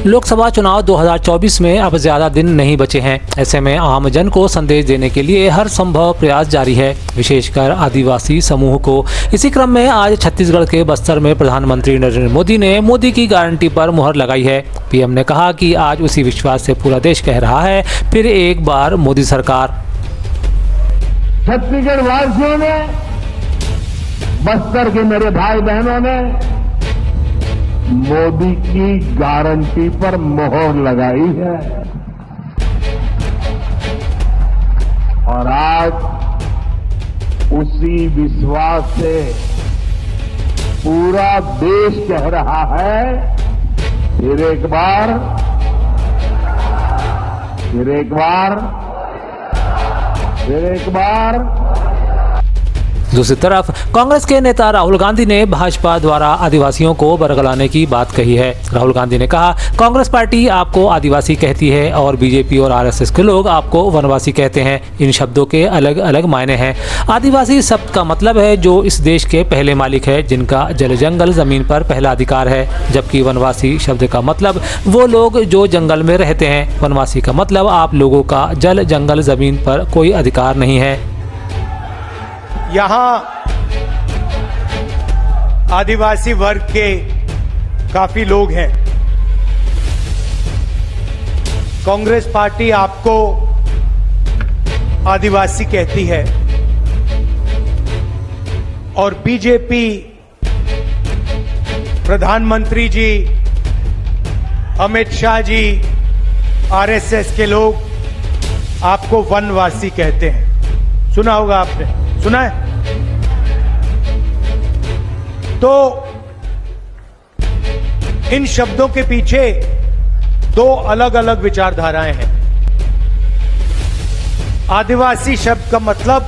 लोकसभा चुनाव 2024 में अब ज़्यादा दिन नहीं बचे हैं। ऐसे में आम जन को संदेश देने के लिए हर संभव प्रयास जारी है, विशेषकर आदिवासी समूह को। इसी क्रम में आज छत्तीसगढ़ के बस्तर में प्रधानमंत्री नरेंद्र मोदी ने मोदी की गारंटी पर मुहर लगाई है। पीएम ने कहा कि आज उसी विश्वास से पूरा देश कह रहा है, फिर एक बार मोदी सरकार। छत्तीसगढ़ वासियों ने, बस्तर के मेरे भाई बहनों ने मोदी की गारंटी पर मोहर लगाई है और आज उसी विश्वास से पूरा देश कह रहा है, फिर एक बार, फिर एक बार, फिर एक बार। दूसरी तरफ कांग्रेस के नेता राहुल गांधी ने भाजपा द्वारा आदिवासियों को बरगलाने की बात कही है। राहुल गांधी ने कहा, कांग्रेस पार्टी आपको आदिवासी कहती है और बीजेपी और आरएसएस के लोग आपको वनवासी कहते हैं। इन शब्दों के अलग अलग मायने हैं। आदिवासी शब्द का मतलब है जो इस देश के पहले मालिक है, जिनका जल जंगल जमीन पर पहला अधिकार है, जबकि वनवासी शब्द का मतलब वो लोग जो जंगल में रहते हैं। वनवासी का मतलब आप लोगों का जल जंगल जमीन पर कोई अधिकार नहीं है। यहाँ आदिवासी वर्ग के काफी लोग हैं। कांग्रेस पार्टी आपको आदिवासी कहती है और बीजेपी, प्रधानमंत्री जी, अमित शाह जी, आरएसएस के लोग आपको वनवासी कहते हैं। सुना होगा आपने, सुना है? तो इन शब्दों के पीछे दो अलग अलग विचारधाराएं हैं। आदिवासी शब्द का मतलब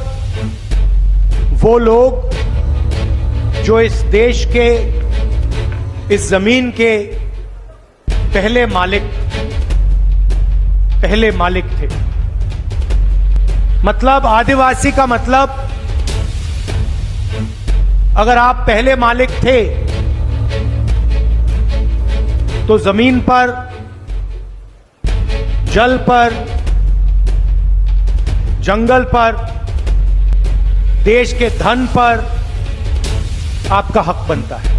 वो लोग जो इस देश के, इस जमीन के पहले मालिक थे। मतलब आदिवासी का मतलब अगर आप पहले मालिक थे तो जमीन पर, जल पर, जंगल पर, देश के धन पर आपका हक बनता है।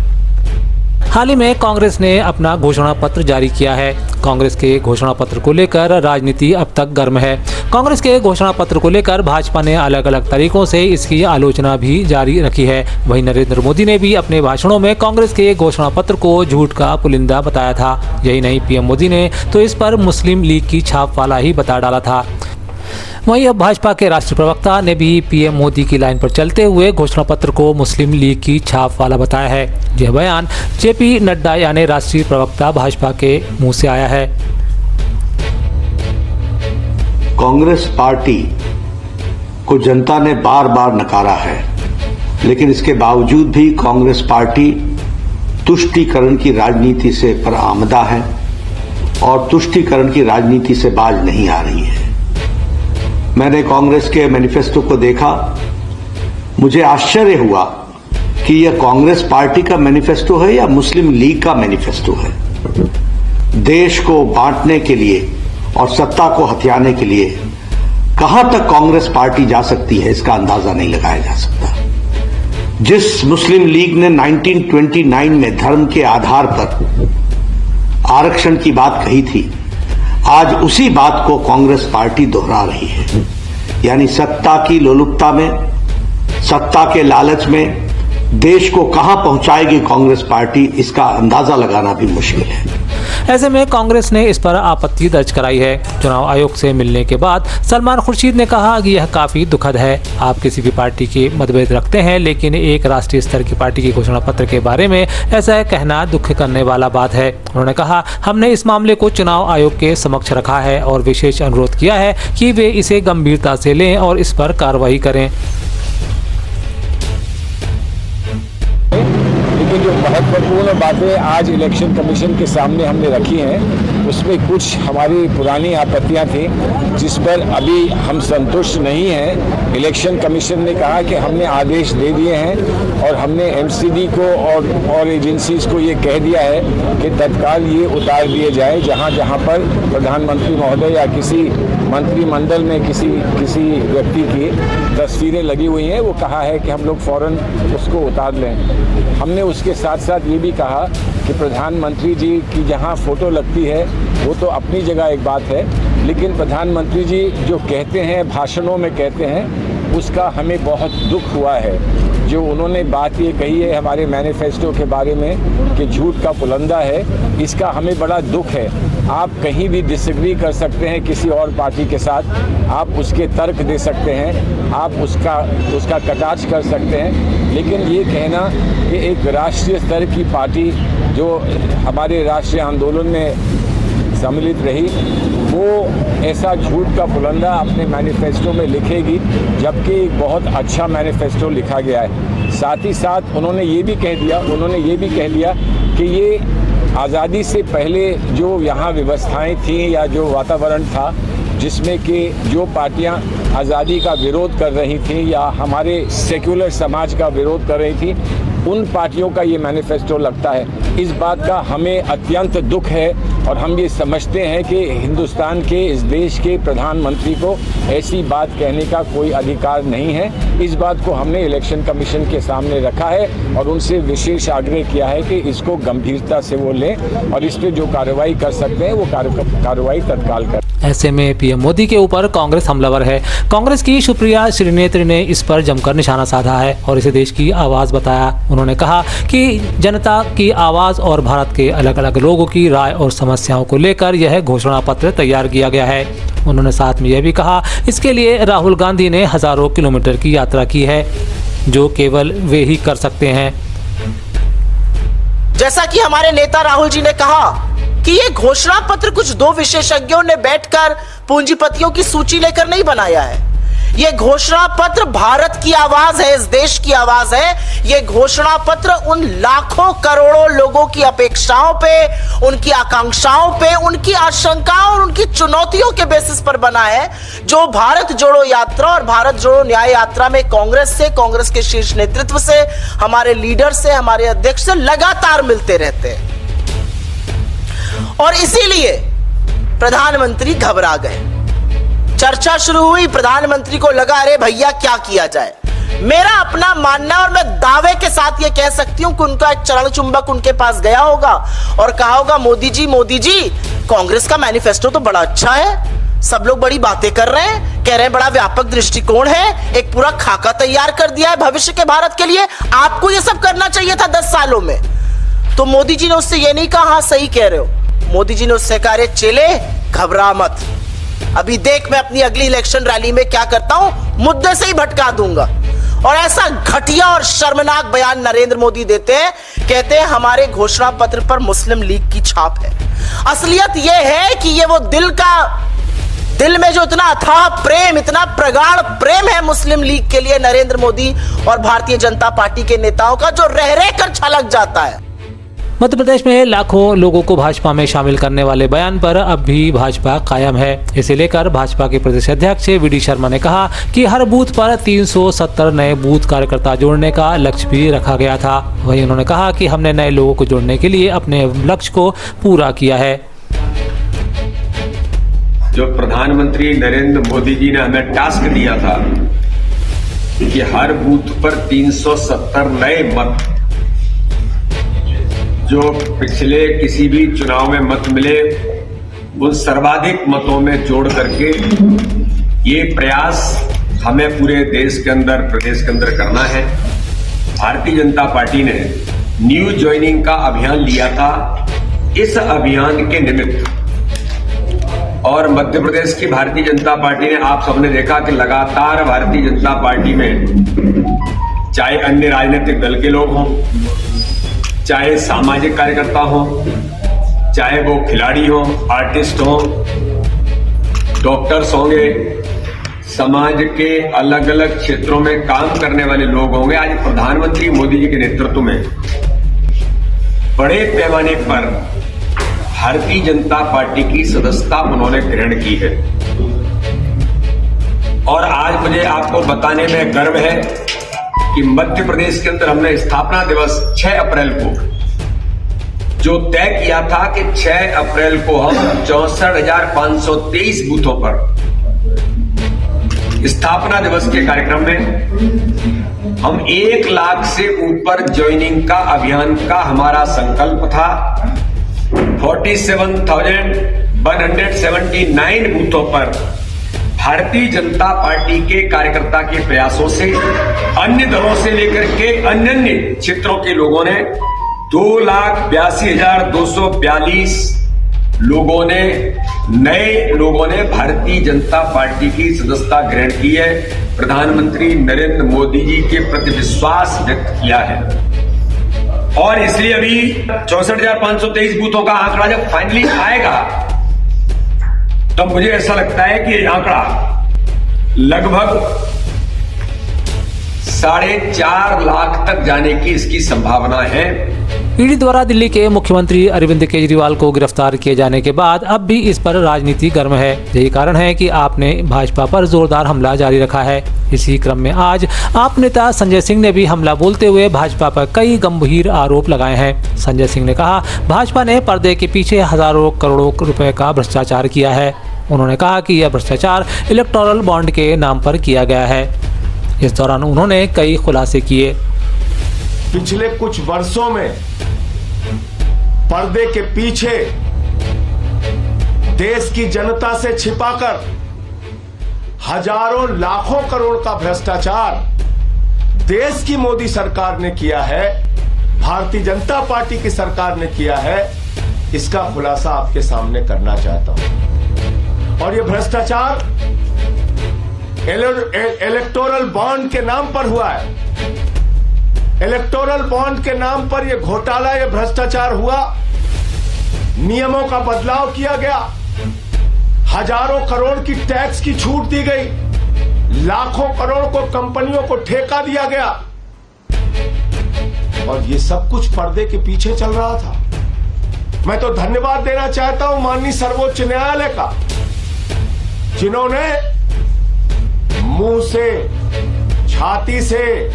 हाल ही में कांग्रेस ने अपना घोषणा पत्र जारी किया है। कांग्रेस के घोषणा पत्र को लेकर राजनीति अब तक गर्म है। कांग्रेस के घोषणा पत्र को लेकर भाजपा ने अलग अलग तरीकों से इसकी आलोचना भी जारी रखी है। वहीं नरेंद्र मोदी ने भी अपने भाषणों में कांग्रेस के घोषणा पत्र को झूठ का पुलिंदा बताया था। यही नहीं, पीएम मोदी ने तो इस पर मुस्लिम लीग की छाप वाला ही बता डाला था। वहीं अब भाजपा के राष्ट्रीय प्रवक्ता ने भी पीएम मोदी की लाइन पर चलते हुए घोषणा पत्र को मुस्लिम लीग की छाप वाला बताया है। यह बयान जेपी नड्डा यानी राष्ट्रीय प्रवक्ता भाजपा के मुंह से आया है। कांग्रेस पार्टी को जनता ने बार बार नकारा है, लेकिन इसके बावजूद भी कांग्रेस पार्टी तुष्टीकरण की राजनीति से बरामदा है और तुष्टीकरण की राजनीति से बाज नहीं आ रही है। मैंने कांग्रेस के मैनिफेस्टो को देखा, मुझे आश्चर्य हुआ कि यह कांग्रेस पार्टी का मैनिफेस्टो है या मुस्लिम लीग का मैनिफेस्टो है। देश को बांटने के लिए और सत्ता को हथियाने के लिए कहां तक कांग्रेस पार्टी जा सकती है, इसका अंदाजा नहीं लगाया जा सकता। जिस मुस्लिम लीग ने 1929 में धर्म के आधार पर आरक्षण की बात कही थी, आज उसी बात को कांग्रेस पार्टी दोहरा रही है। यानी सत्ता की लोलुपता में, सत्ता के लालच में देश को कहां पहुंचाएगी कांग्रेस पार्टी, इसका अंदाजा लगाना भी मुश्किल है। ऐसे में कांग्रेस ने इस पर आपत्ति दर्ज कराई है। चुनाव आयोग से मिलने के बाद सलमान खुर्शीद ने कहा कि यह काफी दुखद है। आप किसी भी पार्टी के मतभेद रखते हैं, लेकिन एक राष्ट्रीय स्तर की पार्टी के घोषणा पत्र के बारे में ऐसा कहना दुख करने वाला बात है। उन्होंने कहा, हमने इस मामले को चुनाव आयोग के समक्ष रखा है और विशेष अनुरोध किया है कि वे इसे गंभीरता से लें और इस पर कार्रवाई करें। लेकिन जो महत्वपूर्ण बातें आज इलेक्शन कमीशन के सामने हमने रखी हैं उसमें कुछ हमारी पुरानी आपत्तियां थी जिस पर अभी हम संतुष्ट नहीं हैं। इलेक्शन कमीशन ने कहा कि हमने आदेश दे दिए हैं और हमने एमसीडी को और एजेंसीज को ये कह दिया है कि तत्काल ये उतार दिए जाए जहां जहां पर प्रधानमंत्री महोदय या किसी मंत्रिमंडल में किसी व्यक्ति की तस्वीरें लगी हुई हैं। वो कहा है कि हम लोग फौरन उसको उतार लें। हमने उसके साथ साथ ये भी कहा कि प्रधानमंत्री जी की जहां फ़ोटो लगती है वो तो अपनी जगह एक बात है, लेकिन प्रधानमंत्री जी जो कहते हैं, भाषणों में कहते हैं, उसका हमें बहुत दुख हुआ है। जो उन्होंने बात ये कही है हमारे मैनिफेस्टो के बारे में कि झूठ का पुलंदा है, इसका हमें बड़ा दुख है। आप कहीं भी डिसएग्री कर सकते हैं किसी और पार्टी के साथ, आप उसके तर्क दे सकते हैं, आप उसका कटाक्ष कर सकते हैं, लेकिन ये कहना कि एक राष्ट्रीय स्तर की पार्टी जो हमारे राष्ट्रीय आंदोलन में सम्मिलित रही, वो ऐसा झूठ का पुलंदा अपने मैनिफेस्टो में लिखेगी, जबकि एक बहुत अच्छा मैनिफेस्टो लिखा गया है। साथ ही साथ उन्होंने ये भी कह दिया कि ये आज़ादी से पहले जो यहाँ व्यवस्थाएं थीं या जो वातावरण था जिसमें कि जो पार्टियां आज़ादी का विरोध कर रही थीं या हमारे सेक्युलर समाज का विरोध कर रही थी, उन पार्टियों का ये मैनिफेस्टो लगता है। इस बात का हमें अत्यंत दुख है और हम ये समझते हैं कि हिंदुस्तान के, इस देश के प्रधानमंत्री को ऐसी बात कहने का कोई अधिकार नहीं है। इस बात को हमने इलेक्शन कमीशन के सामने रखा है और उनसे विशेष आग्रह किया है कि इसको गंभीरता से वो लें और इस पर जो कार्रवाई कर सकते हैं वो कार्रवाई तत्काल करें। ऐसे में पीएम मोदी के ऊपर कांग्रेस हमलावर है। कांग्रेस की सुप्रिया श्रीनेत्री ने इस पर जमकर निशाना साधा है और इसे देश की आवाज़ बताया। उन्होंने कहा कि जनता की आवाज़ और भारत के अलग अलग लोगों की राय और समस्याओं को लेकर यह घोषणा पत्र तैयार किया गया है। उन्होंने साथ में यह भी कहा, इसके लिए राहुल गांधी ने हज़ारों किलोमीटर की यात्रा की है, जो केवल वे ही कर सकते हैं। जैसा कि हमारे नेता राहुल जी ने कहा कि ये घोषणा पत्र कुछ दो विशेषज्ञों ने बैठकर पूंजीपतियों की सूची लेकर नहीं बनाया है। ये घोषणा पत्र भारत की आवाज है, इस देश की आवाज है। ये घोषणा पत्र उन लाखों करोड़ों लोगों की अपेक्षाओं पे, उनकी आकांक्षाओं पे, उनकी आशंकाओं और उनकी चुनौतियों के बेसिस पर बना है, जो भारत जोड़ो यात्रा और भारत जोड़ो न्याय यात्रा में कांग्रेस से, कांग्रेस के शीर्ष नेतृत्व से, हमारे लीडर से, हमारे अध्यक्ष से लगातार मिलते रहते हैं। और इसीलिए प्रधानमंत्री घबरा गए। चर्चा शुरू हुई, प्रधानमंत्री को लगा अरे भैया क्या किया जाए। मेरा अपना मानना और मैं दावे के साथ यह कह सकती हूं कि उनका एक चरण चुंबक उनके पास गया होगा और कहा होगा, मोदी जी कांग्रेस का मैनिफेस्टो तो बड़ा अच्छा है, सब लोग बड़ी बातें कर रहे हैं, कह रहे हैं बड़ा व्यापक दृष्टिकोण है, एक पूरा खाका तैयार कर दिया है भविष्य के भारत के लिए, आपको यह सब करना चाहिए था 10 सालों में। तो मोदी जी ने उससे यह नहीं कहा हाँ सही कह रहे हो, मोदी जी ने उससे कहा रे चेले घबरा मत, अभी देख मैं अपनी अगली इलेक्शन रैली में क्या करता हूं, मुद्दे से ही भटका दूंगा। और ऐसा घटिया और शर्मनाक बयान नरेंद्र मोदी देते हैं, कहते हैं हमारे घोषणा पत्र पर मुस्लिम लीग की छाप है। असलियत यह है कि ये वो दिल में जो इतना अथाह प्रेम, इतना प्रगाढ़ प्रेम है मुस्लिम लीग के लिए नरेंद्र मोदी और भारतीय जनता पार्टी के नेताओं का, जो रह रह कर छलक जाता है। मध्य प्रदेश में लाखों लोगों को भाजपा में शामिल करने वाले बयान पर अब भी भाजपा कायम है। इसे लेकर भाजपा के प्रदेश अध्यक्ष वीडी शर्मा ने कहा कि हर बूथ पर 370 नए बूथ कार्यकर्ता जोड़ने का लक्ष्य भी रखा गया था। वहीं उन्होंने कहा कि हमने नए लोगों को जोड़ने के लिए अपने लक्ष्य को पूरा किया है। जो प्रधानमंत्री नरेंद्र मोदी जी ने हमें टास्क दिया था कि हर बूथ पर 370 नए मत, जो पिछले किसी भी चुनाव में मत मिले उन सर्वाधिक मतों में जोड़ करके ये प्रयास हमें पूरे देश के अंदर, प्रदेश के अंदर करना है। भारतीय जनता पार्टी ने न्यू ज्वाइनिंग का अभियान लिया था। इस अभियान के निमित्त और मध्य प्रदेश की भारतीय जनता पार्टी ने, आप सबने देखा कि लगातार भारतीय जनता पार्टी में चाहे अन्य राजनीतिक दल के लोग हों, चाहे सामाजिक कार्यकर्ता हो, चाहे वो खिलाड़ी हो, आर्टिस्ट हो, डॉक्टर्स होंगे, समाज के अलग अलग क्षेत्रों में काम करने वाले लोग होंगे, आज प्रधानमंत्री मोदी जी के नेतृत्व में बड़े पैमाने पर भारतीय जनता पार्टी की सदस्यता उन्होंने ग्रहण की है। और आज मुझे आपको बताने में गर्व है कि मध्य प्रदेश के अंदर हमने स्थापना दिवस 6 अप्रैल को जो तय किया था कि 6 अप्रैल को हम 64,523 बूथों पर स्थापना दिवस के कार्यक्रम में हम 1 लाख से ऊपर ज्वाइनिंग का अभियान का हमारा संकल्प था। 47,179 बूथों पर भारतीय जनता पार्टी के कार्यकर्ता के प्रयासों से अन्य दलों से लेकर के अन्य क्षेत्रों के लोगों ने 2,82,242 नए लोगों ने भारतीय जनता पार्टी की सदस्यता ग्रहण की है। प्रधानमंत्री नरेंद्र मोदी जी के प्रति विश्वास व्यक्त किया है और इसलिए अभी 64,523 बूथों का आंकड़ा जब फाइनली आएगा तो मुझे ऐसा लगता है कि ये आंकड़ा लगभग 4.5 लाख तक जाने की इसकी संभावना है। ईडी द्वारा दिल्ली के मुख्यमंत्री अरविंद केजरीवाल को गिरफ्तार किए जाने के बाद अब भी इस पर राजनीति गर्म है। यही कारण है कि आपने भाजपा पर जोरदार हमला जारी रखा है। इसी क्रम में आज आप नेता संजय सिंह ने भी हमला बोलते हुए भाजपा पर कई गंभीर आरोप लगाए हैं। संजय सिंह ने कहा, भाजपा ने पर्दे के पीछे हजारों करोड़ों रुपए का भ्रष्टाचार किया है। उन्होंने कहा कि यह भ्रष्टाचार इलेक्टोरल बॉन्ड के नाम पर किया गया है। इस दौरान उन्होंने कई खुलासे किए। पिछले कुछ वर्षों में पर्दे के पीछे देश की जनता से छिपाकर हजारों लाखों करोड़ का भ्रष्टाचार देश की मोदी सरकार ने किया है, भारतीय जनता पार्टी की सरकार ने किया है। इसका खुलासा आपके सामने करना चाहता हूं। और यह भ्रष्टाचार इलेक्टोरल बॉन्ड के नाम पर हुआ है। इलेक्टोरल बॉन्ड के नाम पर यह घोटाला, यह भ्रष्टाचार हुआ। नियमों का बदलाव किया गया, हजारों करोड़ की टैक्स की छूट दी गई, लाखों करोड़ को कंपनियों को ठेका दिया गया और ये सब कुछ पर्दे के पीछे चल रहा था। मैं तो धन्यवाद देना चाहता हूं माननीय सर्वोच्च न्यायालय का, जिन्होंने मुंह से, छाती से,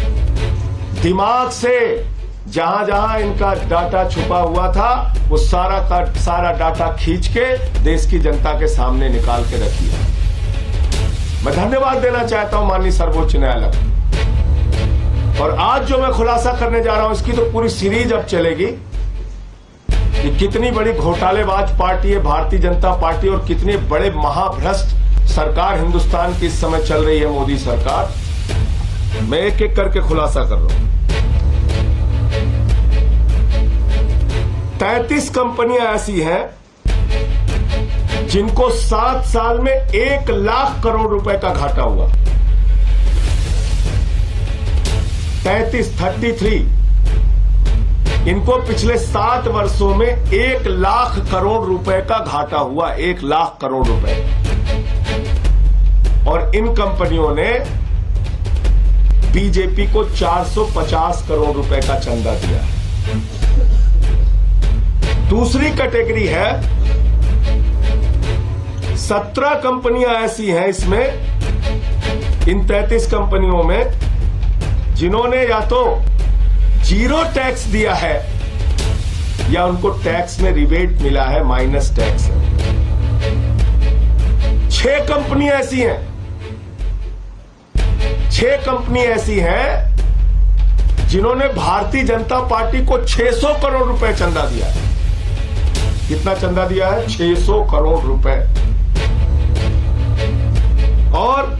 दिमाग से जहां जहां इनका डाटा छुपा हुआ था वो सारा का सारा डाटा खींच के देश की जनता के सामने निकाल के रख दिया। मैं धन्यवाद देना चाहता हूं माननीय सर्वोच्च न्यायालय। और आज जो मैं खुलासा करने जा रहा हूं इसकी तो पूरी सीरीज अब चलेगी कि कितनी बड़ी घोटालेबाज पार्टी है भारतीय जनता पार्टी और कितने बड़े महाभ्रष्ट सरकार हिंदुस्तान की इस समय चल रही है मोदी सरकार। मैं एक एक करके खुलासा कर रहा हूं। 33 कंपनियां ऐसी हैं जिनको 7 साल में 1 लाख करोड़ रुपए का घाटा हुआ। 33 इनको पिछले 7 वर्षों में 1 लाख करोड़ रुपए का घाटा हुआ। 1 लाख करोड़ रुपए। और इन कंपनियों ने बीजेपी को 450 करोड़ रुपए का चंदा दिया है। दूसरी कैटेगरी है 17 कंपनियां ऐसी हैं इसमें, इन 33 कंपनियों में, जिन्होंने या तो जीरो टैक्स दिया है या उनको टैक्स में रिबेट मिला है, माइनस टैक्स है। 6 कंपनी ऐसी हैं, 6 कंपनी ऐसी हैं जिन्होंने भारतीय जनता पार्टी को 600 करोड़ रुपए चंदा दिया है। कितना चंदा दिया है? 600 करोड़ रुपए। और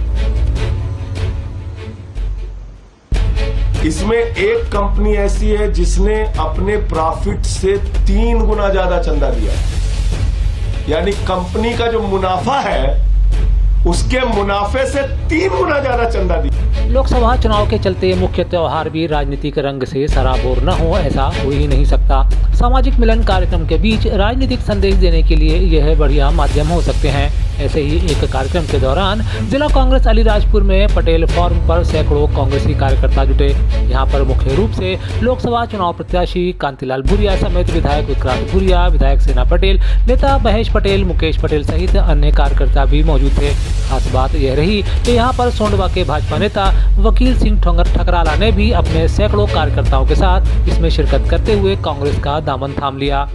इसमें एक कंपनी ऐसी है जिसने अपने प्रॉफिट से 3 गुना ज्यादा चंदा दिया है। यानी कंपनी का जो मुनाफा है उसके मुनाफे से 3 गुना ज्यादा चंदा दिया। लोकसभा चुनाव के चलते मुख्य त्योहार भी राजनीतिक रंग से सराबोर न हो, ऐसा हो ही नहीं सकता। सामाजिक मिलन कार्यक्रम के बीच राजनीतिक संदेश देने के लिए यह बढ़िया माध्यम हो सकते हैं। ऐसे ही एक कार्यक्रम के दौरान जिला कांग्रेस अलीराजपुर में पटेल फार्म पर सैकड़ों कांग्रेसी कार्यकर्ता जुटे। यहां पर मुख्य रूप से लोकसभा चुनाव प्रत्याशी कांतिलाल भूरिया समेत विधायक विक्रांत भूरिया, विधायक सेना पटेल, नेता महेश पटेल, मुकेश पटेल सहित अन्य कार्यकर्ता भी मौजूद थे। खास बात यह रही कि यहां पर सोंडवा के भाजपा नेता वकील सिंह ठकराला ने भी अपने सैकड़ों कार्यकर्ताओं के साथ इसमें शिरकत करते हुए कांग्रेस का दामन थाम लिया।